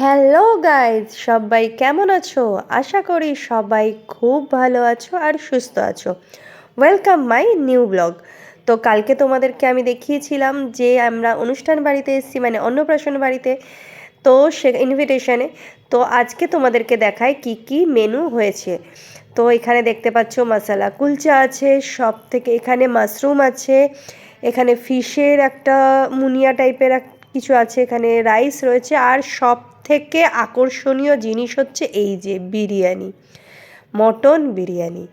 Hello guys, সবাই কেমন আছো? আশা করি সবাই খুব ভালো আছো আর সুস্থ আছো। Welcome my new blog. তো কালকে তোমাদেরকে আমি দেখিয়েছিলাম যে আমরা অনুষ্ঠান বাড়িতে এসেছি, মানে অন্নপ্রাশন বাড়িতে। তো সে ইনভিটেশনে তো আজকে তোমাদেরকে দেখায় কি কি মেনু হয়েছে। তো এখানে দেখতে পাচ্ছ মশলা কুলচা আছে, সব থেকে এখানে মাশরুম আছে, এখানে ফিশের একটা মুনিয়া টাইপের কিছু আছে, এখানে রাইস রয়েছে, আর সব থেকে আকর্ষণীয় জিনিস হচ্ছে এই যে বিরিয়ানি, মটন বিরিয়ানি।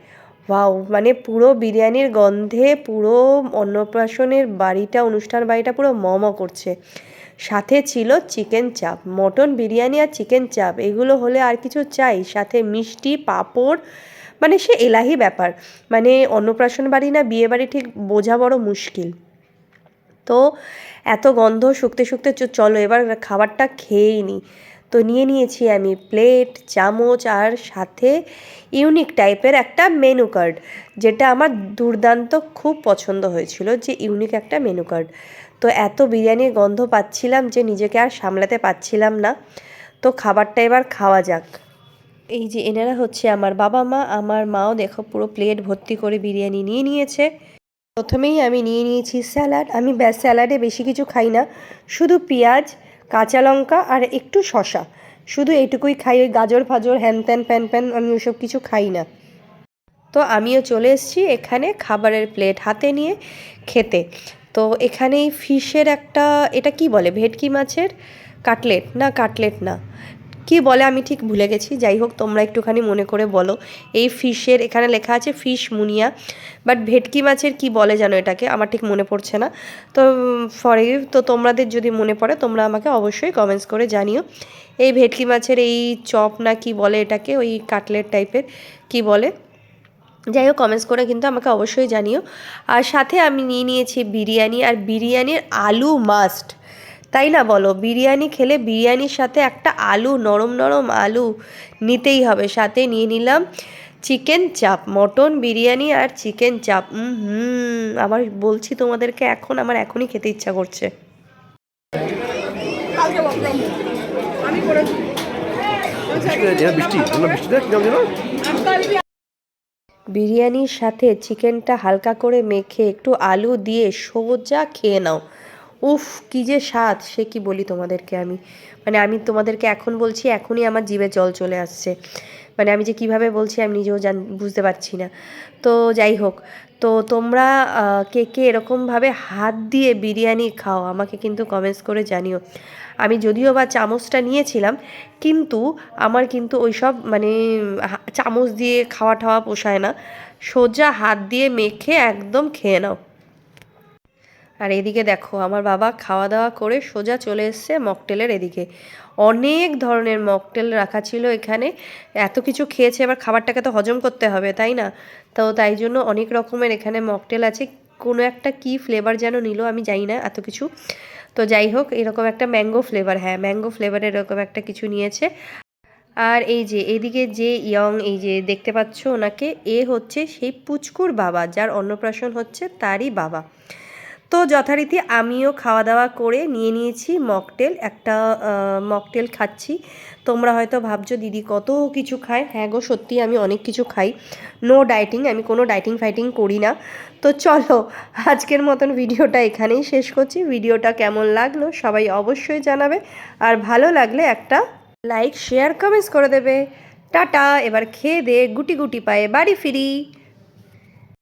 ওয়াও, মানে পুরো বিরিয়ানির গন্ধে পুরো অন্নপ্রাশনের বাড়িটা, অনুষ্ঠান বাড়িটা পুরো মম করছে। সাথে ছিল চিকেন চাপ, মটন বিরিয়ানি আর চিকেন চাপ, এগুলো হলে আর কিছু চাই? সাথে মিষ্টি, পাঁপড়, মানে সে এলাহি ব্যাপার। মানে অন্নপ্রাশন বাড়ি না বিয়ে বাড়ি ঠিক বোঝা বড় মুশকিল। তো এত গন্ধ শুকতে শুকতে চলো এবার খাবারটা খেয়েই নিই। তো নিয়ে নিয়েছি আমি প্লেট, চামচ, আর সাথে ইউনিক টাইপের একটা মেনু কার্ড, যেটা আমার দুর্দান্ত খুব পছন্দ হয়েছিল, যে ইউনিক একটা মেনু কার্ড। তো এত বিরিয়ানির গন্ধ পাচ্ছিলাম যে নিজেকে আর সামলাতে পারছিলাম না। তো খাবারটা এবার খাওয়া যাক। এই যে এনারা হচ্ছে আমার বাবা মা, আমার মাও দেখো পুরো প্লেট ভর্তি করে বিরিয়ানি নিয়ে নিয়েছে। প্রথমেই আমি নিয়ে নিয়েছি স্যালাড। আমি স্যালাডে বেশি কিছু খাই না, শুধু পেঁয়াজ, কাঁচা লঙ্কা আর একটু শসা, শুধু এইটুকুই খাই। ওই গাজর ফাজর হ্যান ত্যান প্যান প্যান আমি ওসব কিছু খাই না। তো আমিও চলে এসেছি এখানে খাবারের প্লেট হাতে নিয়ে খেতে। তো এখানেই ফিশের একটা, এটা কি বলে, ভেটকি মাছের কাটলেট, না কাটলেট না, কি বলে আমি ঠিক ভুলে গেছি। যাই হোক, তোমরা একটুখানি মনে করে বলো। এই ফিশের এখানে লেখা আছে ফিশ মুনিয়া, বাট ভেটকি মাছের কি বলে জানো এটাকে, আমার ঠিক মনে পড়ছে না। তো তো তোমাদের যদি মনে পড়ে তোমরা আমাকে অবশ্যই কমেন্টস করে জানিও। এই ভেটকি মাছের এই চপ না কি বলে এটাকে, ওই কাটলেট টাইপের কি বলে, যাই হোক কমেন্টস করে কিন্তু আমাকে অবশ্যই জানিও। আর সাথে আমি নিয়ে নিয়েছি বিরিয়ানি, আর বিরিয়ানির আলু মাস্ট, তাই না বলো? বিরিয়ানি খেলে বিরিয়ানির সাথে একটা আলু, নরম নরম আলু নিতেই হবে। সাথে নিয়ে নিলাম চিকেন চাপ, মটন বিরিয়ানি আর চিকেন চাপ। আমার বলছি তোমাদেরকে, এখন আমার এখনই খেতে ইচ্ছা করছে। বিরিয়ানির সাথে চিকেনটা হালকা করে মেখে একটু আলু দিয়ে সোজা খেয়ে নাও। উফ, কী যে স্বাদ, সে কি বলি তোমাদেরকে আমি। মানে আমি তোমাদেরকে এখন বলছি, এখনই আমার জিভে জল চলে আসছে। মানে আমি যে কিভাবে বলছি আমি নিজেও বুঝতে পারছি না। তো যাই হোক, তো তোমরা কে কে এরকমভাবে হাত দিয়ে বিরিয়ানি খাও আমাকে কিন্তু কমেন্টস করে জানিও। আমি যদিও বা চামচটা নিয়েছিলাম, কিন্তু আমার কিন্তু ওই সব মানে চামচ দিয়ে খাওয়া টাওয়া পোষায় না। সোজা হাত দিয়ে মেখে একদম খেয়ে নাও। আর এদিকে দেখো আমার বাবা খাওয়া দাওয়া করে সোজা চলে এসছে মকটেলের এদিকে। অনেক ধরনের মকটেল রাখা ছিল এখানে। এত কিছু খেয়েছে, এবার খাবারটাকে তো হজম করতে হবে, তাই না? তো তাই জন্য অনেক রকমের এখানে মকটেল আছে। কোনো একটা কি ফ্লেভার যেন নিল, আমি জানি না এত কিছু। তো যাই হোক, এরকম একটা ম্যাঙ্গো ফ্লেভার, হ্যাঁ ম্যাঙ্গো ফ্লেভারের এরকম একটা কিছু নিয়েছে। আর এই যে এদিকে যে এই যে দেখতে পাচ্ছ ওনাকে, এ হচ্ছে সেই পুচকুর বাবা, যার অন্নপ্রাশন হচ্ছে তারই বাবা। তো যথারীতি আমিও খাওয়া দাওয়া করে নিয়ে নিয়েছি মকটেল, একটা মকটেল খাচ্ছি। তোমরা হয়তো ভাবছো দিদি কত কিছু খায়। হ্যাঁ গো, সত্যি আমি অনেক কিছু খাই। নো ডায়েটিং, আমি কোনো ডায়েটিং ফাইটিং করি না। তো চলো, আজকের মতন ভিডিওটা এখানেই শেষ করছি। ভিডিওটা কেমন লাগলো সবাই অবশ্যই জানাবে, আর ভালো লাগলে একটা লাইক শেয়ার কমেন্টস করে দেবে। টাটা, এবার খেয়ে দে গুটি গুটি পায়ে বাড়ি ফিরি।